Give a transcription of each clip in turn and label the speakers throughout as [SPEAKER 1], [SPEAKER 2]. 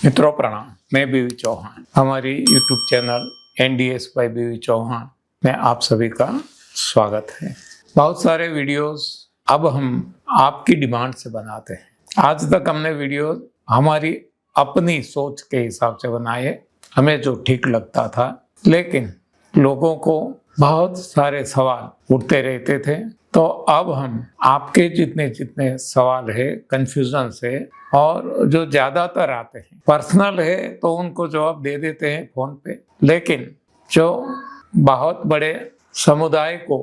[SPEAKER 1] मित्रों प्रणाम, मैं बीवी चौहान। हमारी यूट्यूब चैनल एनडीएस बाय बीवी चौहान में आप सभी का स्वागत है। बहुत सारे वीडियोस अब हम आपकी डिमांड से बनाते हैं। आज तक हमने वीडियो हमारी अपनी सोच के हिसाब से बनाए, हमें जो ठीक लगता था, लेकिन लोगों को बहुत सारे सवाल उठते रहते थे। तो अब हम आपके जितने सवाल है, कंफ्यूजन है और जो ज्यादातर आते हैं पर्सनल है तो उनको जवाब दे देते हैं फोन पे, लेकिन जो बहुत बड़े समुदाय को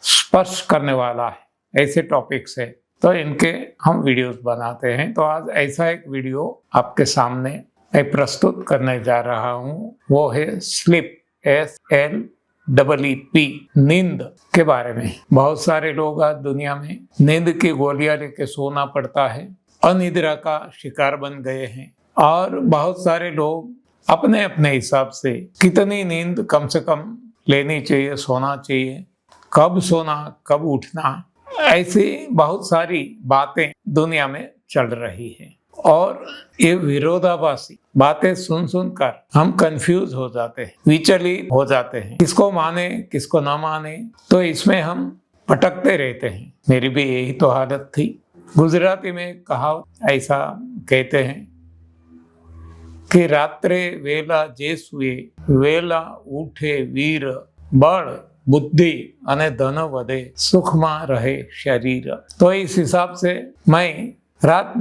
[SPEAKER 1] स्पर्श करने वाला है ऐसे टॉपिक्स है तो इनके हम वीडियोस बनाते हैं। तो आज ऐसा एक वीडियो आपके सामने मैं प्रस्तुत करने जा रहा हूँ, वो है स्लीप, SLEEP, नींद के बारे में। बहुत सारे लोग आज दुनिया में नींद की गोलियां लेके सोना पड़ता है, अनिद्रा का शिकार बन गए हैं और बहुत सारे लोग अपने अपने हिसाब से कितनी नींद कम से कम लेनी चाहिए, सोना चाहिए, कब सोना कब उठना, ऐसी बहुत सारी बातें दुनिया में चल रही है। और ये विरोधाभासी बातें सुन कर हम कंफ्यूज हो जाते हैं, विचलित हो जाते हैं, किसको माने किसको ना माने, तो इसमें हम भटकते रहते हैं। मेरी भी यही तो हालत थी। गुजराती में कहावत ऐसा कहते हैं कि रात्रे वेला जे सुए वेला उठे वीर, बल बुद्धि अने धन वधे सुखમાં रहे शरीर। तो इस हिसाब से मैं रात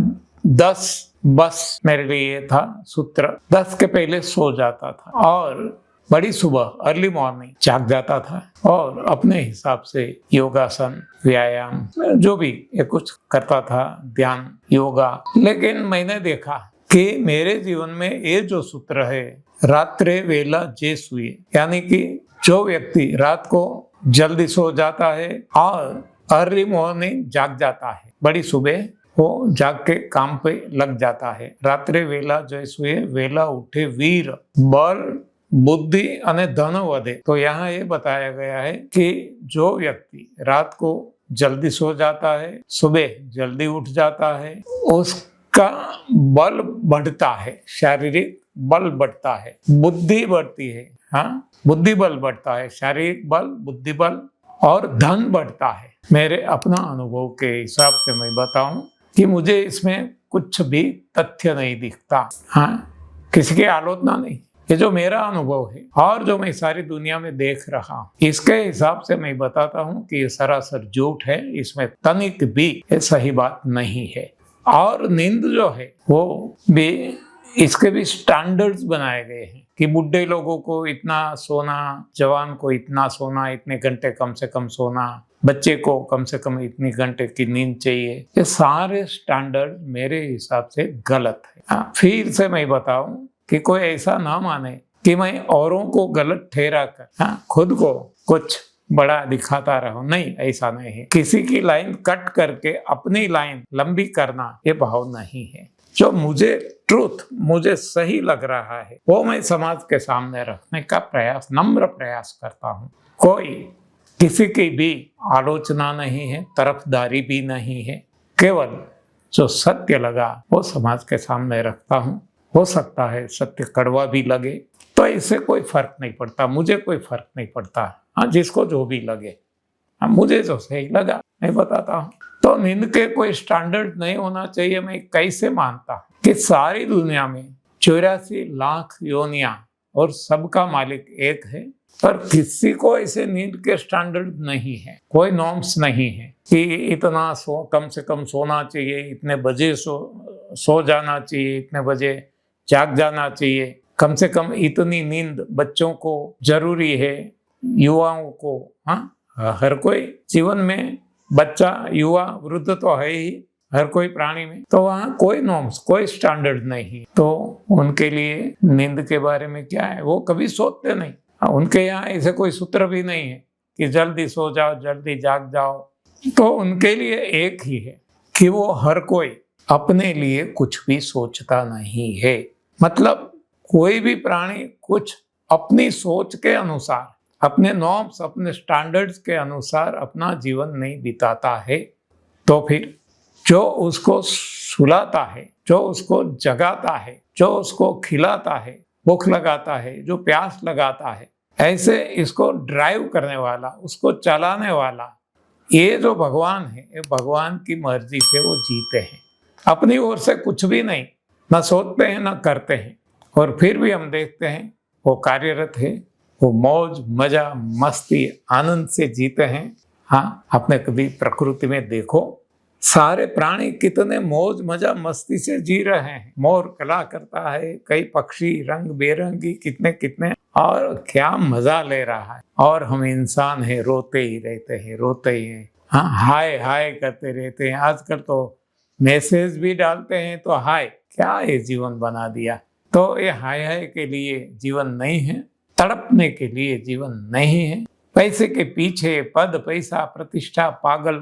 [SPEAKER 1] 10 बस मेरे लिए था सूत्र, 10 के पहले सो जाता था और बड़ी सुबह अर्ली मॉर्निंग जाग जाता था और अपने हिसाब से योगासन, व्यायाम जो भी ये कुछ करता था, ध्यान, योगा। लेकिन मैंने देखा कि मेरे जीवन में ये जो सूत्र है, रात्रे वेला जे सुए, यानी कि जो व्यक्ति रात को जल्दी सो जाता है और अर्ली मॉर्निंग जाग जाता है, बड़ी सुबह वो जाग के काम पे लग जाता है। रात्रे वेला जो सुए वेला उठे वीर, बल बुद्धि अने धन वधे। तो यहाँ ये बताया गया है कि जो व्यक्ति रात को जल्दी सो जाता है, सुबह जल्दी उठ जाता है, उसका बल बढ़ता है, शारीरिक बल बढ़ता है, बुद्धि बढ़ती है। हाँ, बुद्धि बल बढ़ता है, शारीरिक बल, बुद्धि बल और धन बढ़ता है। मेरे अपना अनुभव के हिसाब से मैं बताऊं कि मुझे इसमें कुछ भी तथ्य नहीं दिखता। हाँ, किसी की आलोचना नहीं, ये जो मेरा अनुभव है और जो मैं सारी दुनिया में देख रहा हूँ, इसके हिसाब से मैं बताता हूँ कि ये सरासर झूठ है, इसमें तनिक भी ये सही बात नहीं है। और नींद जो है वो भी, इसके भी स्टैंडर्ड्स बनाए गए हैं कि बुढ़े लोगों को इतना सोना, जवान को इतना सोना, इतने घंटे कम से कम सोना, बच्चे को कम से कम इतनी घंटे की नींद चाहिए। ये सारे स्टैंडर्ड मेरे हिसाब से गलत है। फिर से मैं बताऊं कि कोई ऐसा ना माने कि मैं औरों को गलत ठहरा कर खुद को कुछ बड़ा दिखाता रहूं। नहीं, ऐसा नहीं है। किसी की लाइन कट करके अपनी लाइन लंबी करना ये भाव नहीं है। जो मुझे ट्रूथ, मुझे सही लग रहा है, वो मैं समाज के सामने रखने का प्रयास, नम्र प्रयास करता हूँ। कोई किसी की भी आलोचना नहीं है, तरफदारी भी नहीं है, केवल जो सत्य लगा वो समाज के सामने रखता हूँ। हो सकता है सत्य कड़वा भी लगे, तो इससे कोई फर्क नहीं पड़ता, मुझे कोई फर्क नहीं पड़ता। हाँ, जिसको जो भी लगे, हाँ, मुझे जो सही लगा मैं बताता हूँ। तो नींद के कोई स्टैंडर्ड नहीं होना चाहिए। मैं कैसे मानता हूँ कि सारी दुनिया में 84 लाख योनियां और सबका मालिक एक है, पर किसी को ऐसे नींद के स्टैंडर्ड नहीं है, कोई नॉर्म्स नहीं है कि इतना कम से कम सोना चाहिए, इतने बजे सो जाना चाहिए, इतने बजे जाग जाना चाहिए, कम से कम इतनी नींद बच्चों को जरूरी है, युवाओं को। हाँ, हर कोई जीवन में, बच्चा, युवा, वृद्ध तो है ही हर कोई प्राणी में, तो वहाँ कोई नॉर्म्स, कोई स्टैंडर्ड नहीं। तो उनके लिए नींद के बारे में क्या है, वो कभी सोचते नहीं। उनके यहाँ ऐसे कोई सूत्र भी नहीं है कि जल्दी सो जाओ, जल्दी जाग जाओ। तो उनके लिए एक ही है कि वो हर कोई अपने लिए कुछ भी सोचता नहीं है। मतलब कोई भी प्राणी कुछ अपनी सोच के अनुसार, अपने नॉर्म्स, अपने स्टैंडर्ड्स के अनुसार अपना जीवन नहीं बिताता है। तो फिर जो उसको सुलाता है, जो उसको जगाता है, जो उसको खिलाता है, भूख लगाता है, जो प्यास लगाता है, ऐसे इसको ड्राइव करने वाला, उसको चलाने वाला, ये जो भगवान है, ये भगवान की मर्जी से वो जीते हैं। अपनी ओर से कुछ भी नहीं, न सोचते हैं न करते हैं, और फिर भी हम देखते हैं वो कार्यरत है, वो मौज मजा मस्ती आनंद से जीते हैं। हाँ, आपने कभी प्रकृति में देखो सारे प्राणी कितने मौज मजा मस्ती से जी रहे हैं। मोर कला करता है, कई पक्षी रंग बेरंगी कितने कितने, और क्या मजा ले रहा है। और हम इंसान हैं, रोते ही रहते हैं, रोते ही हैं। हाँ, हाय हाय करते रहते हैं। आजकल तो मैसेज भी डालते हैं तो हाय, क्या ये जीवन बना दिया। तो ये हाय हाय के लिए जीवन नहीं है, तड़पने के लिए जीवन नहीं है। पैसे के पीछे पद पैसा प्रतिष्ठा पागल,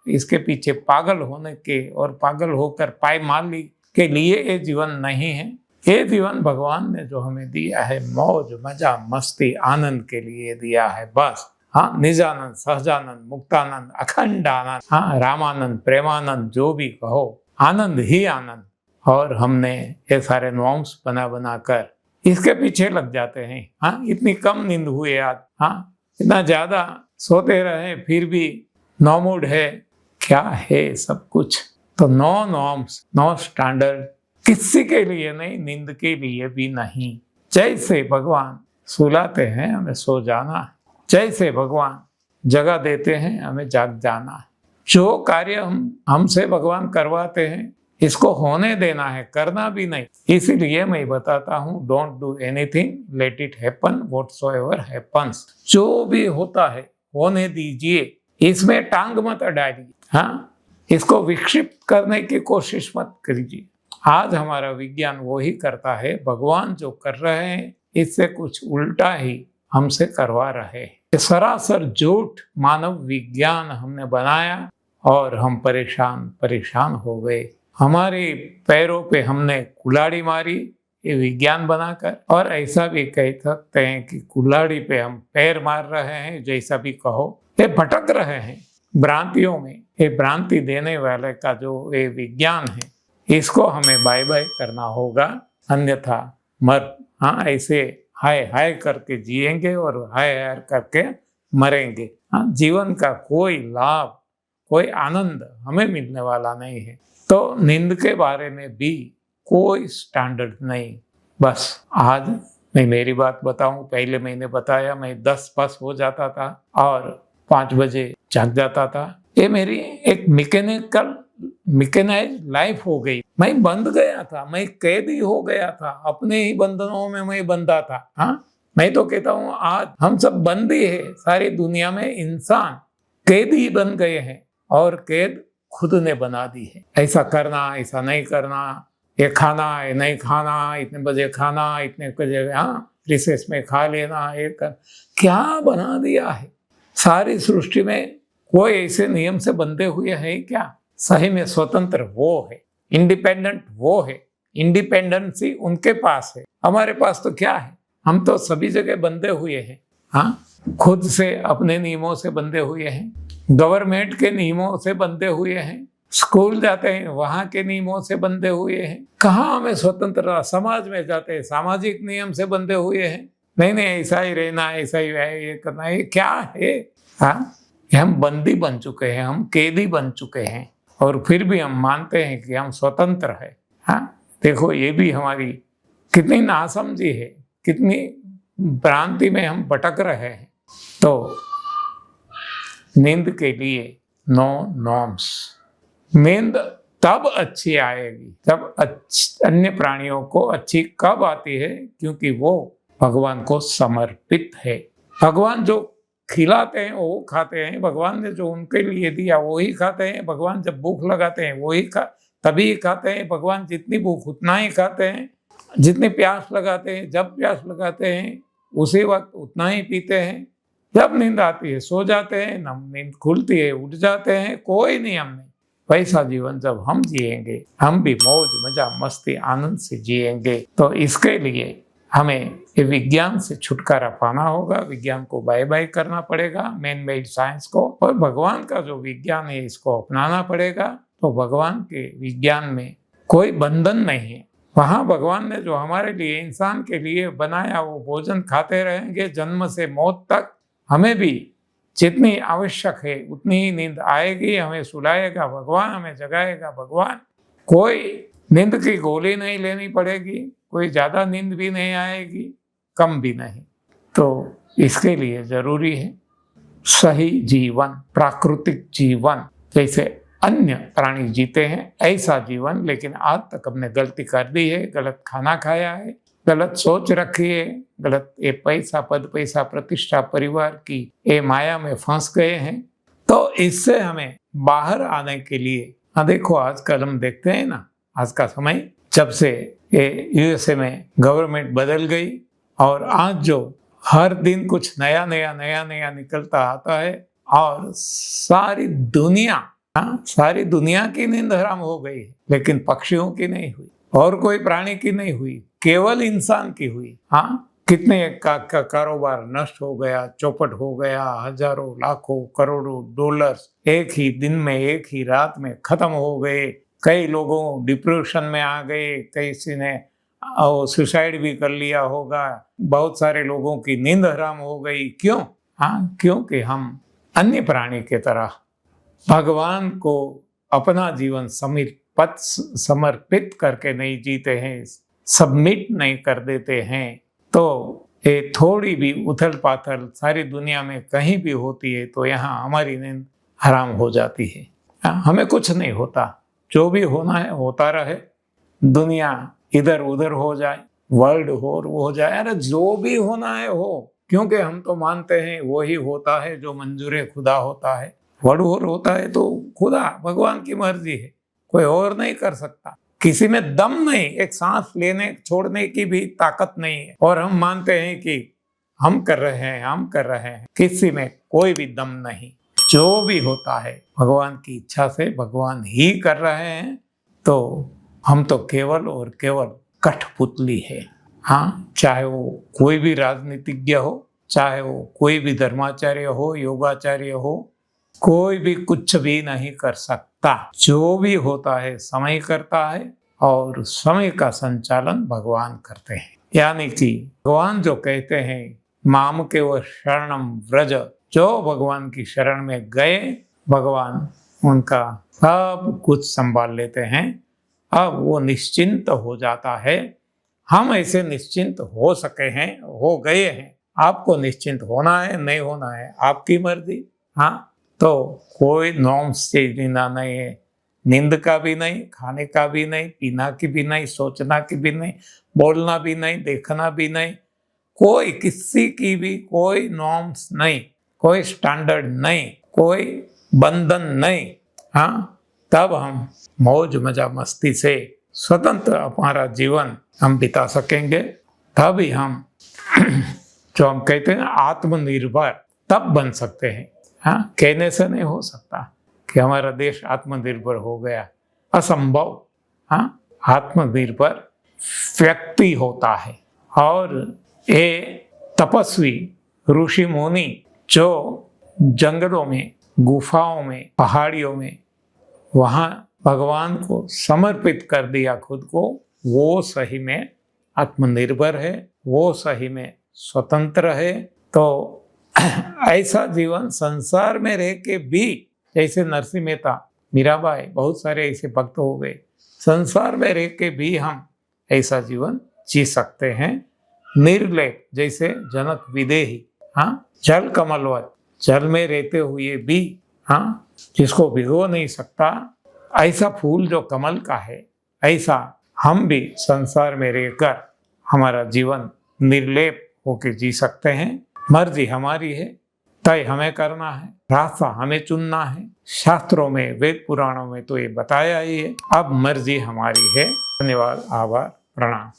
[SPEAKER 1] इसके पीछे पागल होने के और पागल होकर पायमाली के लिए ये जीवन नहीं है। ये जीवन भगवान ने जो हमें दिया है मौज मजा मस्ती आनंद के लिए दिया है, बस। हाँ, निजानंद सहजानंद मुक्तानंद अखंड आनंद, हाँ रामानंद प्रेमानंद, जो भी कहो, आनंद ही आनंद। और हमने ये सारे नॉर्म्स बना बना कर इसके पीछे लग जाते हैं। हाँ, इतनी कम नींद हुई आज, हाँ इतना ज्यादा सोते रहे फिर भी नो मूड है, क्या है सब कुछ। तो नो नॉर्म्स नो स्टैंडर्ड किसी के लिए नहीं, नींद के लिए भी नहीं। जैसे भगवान सुलाते हैं हमें सो जाना है, जैसे भगवान जगह देते हैं हमें जाग जाना है। जो कार्य हमसे भगवान करवाते हैं इसको होने देना है, करना भी नहीं। इसीलिए मैं बताता हूँ, don't do anything, let it happen whatsoever happens. जो भी होता है होने दीजिए, इसमें टांग मत अड़ाइए। हाँ, इसको विक्षिप्त करने की कोशिश मत कीजिए। आज हमारा विज्ञान वो ही करता है, भगवान जो कर रहे हैं इससे कुछ उल्टा ही हमसे करवा रहे हैं। सरासर झूठ मानव विज्ञान हमने बनाया और हम परेशान हो गए। हमारे पैरों पे हमने कुल्हाड़ी मारी ये विज्ञान बनाकर, और ऐसा भी कह सकते हैं कि कुल्हाड़ी पे हम पैर मार रहे हैं, जैसा भी कहो। ये भटक रहे हैं भ्रांतियों में। ये भ्रांति देने वाले का जो ये विज्ञान है, इसको हमें बाय बाय करना होगा, अन्यथा हाँ ऐसे हाय हाय करके जिएंगे और हाय हाय करके मरेंगे। हाँ, जीवन का कोई लाभ कोई आनंद हमें मिलने वाला नहीं है। तो नींद के बारे में भी कोई स्टैंडर्ड नहीं। बस आज मैं मेरी बात बताऊं, पहले मैंने बताया मैं 10 हो जाता था और 5 बजे जाग जाता था। ये मेरी एक मैकेनाइज लाइफ हो गई। मैं बंध गया था, मैं कैदी हो गया था, अपने ही बंधनों में मैं बंधा था। हाँ, मैं तो कहता हूँ आज हम सब बंदी है, सारी दुनिया में इंसान कैदी बन गए हैं और कैद खुद ने बना दी है। ऐसा करना, ऐसा नहीं करना, ये खाना ये नहीं खाना, इतने बजे खाना, इतने बजे हाँ रिसेस में खा लेना, ये कर क्या बना दिया है। सारी सृष्टि में कोई ऐसे नियम से बंधे हुए हैं क्या? सही में स्वतंत्र वो है, इंडिपेंडेंट वो है, इंडिपेंडेंसी उनके पास है। हमारे पास तो क्या है, हम तो सभी जगह बंधे हुए हैं। हाँ, खुद से अपने नियमों से बंधे हुए हैं, गवर्नमेंट के नियमों से बंधे हुए हैं, स्कूल जाते हैं वहां के नियमों से बंधे हुए हैं। कहाँ हमें स्वतंत्रता? समाज में जाते हैं सामाजिक नियम से बंधे हुए हैं। नहीं ऐसा ही रहना, ऐसा ही ये करना, ये क्या है? हाँ, हम बंदी बन चुके हैं, हम कैदी बन चुके हैं, और फिर भी हम मानते हैं कि हम स्वतंत्र है। हाँ, देखो ये भी हमारी कितनी नासमझी है, कितनी भ्रांति में हम भटक रहे हैं। तो नींद के लिए नो नॉर्म्स। नींद तब अच्छी आएगी, तब अन्य प्राणियों को अच्छी कब आती है? क्योंकि वो भगवान को समर्पित है। भगवान जो खिलाते हैं वो खाते हैं, भगवान ने जो उनके लिए दिया वो ही खाते हैं। भगवान जब भूख लगाते हैं वो ही तभी खाते हैं। भगवान जितनी भूख उतना ही खाते हैं, जितनी प्यास लगाते हैं जब प्यास लगाते हैं उसी वक्त उतना ही पीते हैं। जब नींद आती है सो जाते हैं, नींद खुलती है उठ जाते हैं, कोई नियम नहीं। वैसा जीवन जब हम जिएंगे, हम भी मौज मजा मस्ती आनंद से जिएंगे। तो इसके लिए हमें ये विज्ञान से छुटकारा पाना होगा, विज्ञान को बाय बाय करना पड़ेगा, मैन मेड साइंस को, और भगवान का जो विज्ञान है इसको अपनाना पड़ेगा। तो भगवान के विज्ञान में कोई बंधन नहीं है। वहाँ भगवान ने जो हमारे लिए, इंसान के लिए बनाया, वो भोजन खाते रहेंगे जन्म से मौत तक। हमें भी जितनी आवश्यक है उतनी ही नींद आएगी, हमें सुलाएगा भगवान, हमें जगाएगा भगवान। कोई नींद की गोली नहीं लेनी पड़ेगी, कोई ज़्यादा नींद भी नहीं आएगी, कम भी नहीं। तो इसके लिए जरूरी है सही जीवन, प्राकृतिक जीवन, जैसे अन्य प्राणी जीते हैं ऐसा जीवन। लेकिन आज तक हमने गलती कर दी है, गलत खाना खाया है, गलत सोच रखी है, गलत ये पैसा, पद, पैसा, प्रतिष्ठा, परिवार की ये माया में फंस गए हैं। तो इससे हमें बाहर आने के लिए, देखो आजकल हम देखते हैं ना, आज का समय जब से ये यूएसए में गवर्नमेंट बदल गई और आज जो हर दिन कुछ नया नया निकलता आता है और सारी दुनिया की नींद हराम हो गई है, लेकिन पक्षियों की नहीं हुई और कोई प्राणी की नहीं हुई, केवल इंसान की हुई। कितने का कारोबार नष्ट हो गया, चौपट हो गया, हजारों लाखों करोड़ों डॉलर्स एक ही दिन में, एक ही रात में खत्म हो गए। कई लोगों डिप्रेशन में आ गए, किसी ने सुसाइड भी कर लिया होगा, बहुत सारे लोगों की नींद हराम हो गई। क्यों? क्योंकि हम अन्य प्राणी के तरह भगवान को अपना जीवन समर्पित करके नहीं जीते हैं, सबमिट नहीं कर देते हैं। तो ये थोड़ी भी उथल पाथल सारी दुनिया में कहीं भी होती है तो यहाँ हमारी नींद हराम हो जाती है। हमें कुछ नहीं होता, जो भी होना है होता रहे, दुनिया इधर उधर हो जाए, वर्ल्ड हो जाए, अरे जो भी होना है हो, क्योंकि हम तो मानते हैं वही होता है जो मंजूर खुदा होता है। वर्ल्ड वॉर होता है तो खुदा, भगवान की मर्जी है, कोई और नहीं कर सकता। किसी में दम नहीं, एक सांस लेने छोड़ने की भी ताकत नहीं है, और हम मानते हैं कि हम कर रहे हैं। किसी में कोई भी दम नहीं, जो भी होता है भगवान की इच्छा से भगवान ही कर रहे हैं। तो हम तो केवल और केवल कठपुतली है। चाहे वो कोई भी राजनीतिज्ञ हो, चाहे वो कोई भी धर्माचार्य हो, योगाचार्य हो, कोई भी कुछ भी नहीं कर सकता। जो भी होता है समय करता है, और समय का संचालन भगवान करते हैं। यानी कि भगवान जो कहते हैं माम के वो शरणम व्रज, जो भगवान की शरण में गए, भगवान उनका सब कुछ संभाल लेते हैं। अब वो निश्चिंत हो जाता है। हम ऐसे निश्चिंत हो सके हैं, हो गए हैं। आपको निश्चिंत होना है, नहीं होना है आपकी मर्जी। तो कोई नॉर्म्स जीना नहीं है, नींद का भी नहीं, खाने का भी नहीं, पीना की भी नहीं, सोचना की भी नहीं, बोलना भी नहीं, देखना भी नहीं, कोई किसी की भी कोई नॉर्म्स नहीं, कोई स्टैंडर्ड नहीं, कोई बंधन नहीं। तब हम मौज मजा मस्ती से स्वतंत्र हमारा जीवन हम बिता सकेंगे। तभी हम जो हम कहते हैं आत्मनिर्भर तब बन सकते हैं। कहने से नहीं हो सकता कि हमारा देश आत्मनिर्भर हो गया, असंभव। आत्मनिर्भर व्यक्ति होता है। और ये तपस्वी ऋषि मुनि जो जंगलों में, गुफाओं में, पहाड़ियों में वहाँ भगवान को समर्पित कर दिया खुद को, वो सही में आत्मनिर्भर है, वो सही में स्वतंत्र है। तो ऐसा जीवन संसार में रह के भी, जैसे नरसिंह मेहता, मीराबाई, बहुत सारे ऐसे भक्त हो गए, संसार में रह के भी हम ऐसा जीवन जी सकते हैं निर्लेप। जैसे जनक विदेही, जल कमलवत, जल में रहते हुए भी, जिसको भिगो नहीं सकता, ऐसा फूल जो कमल का है, ऐसा हम भी संसार में रहकर हमारा जीवन निर्लेप होकर जी सकते हैं। मर्जी हमारी है, तय हमें करना है, रास्ता हमें चुनना है। शास्त्रों में, वेद पुराणों में तो ये बताया ही है। अब मर्जी हमारी है। धन्यवाद, आभार, प्रणाम।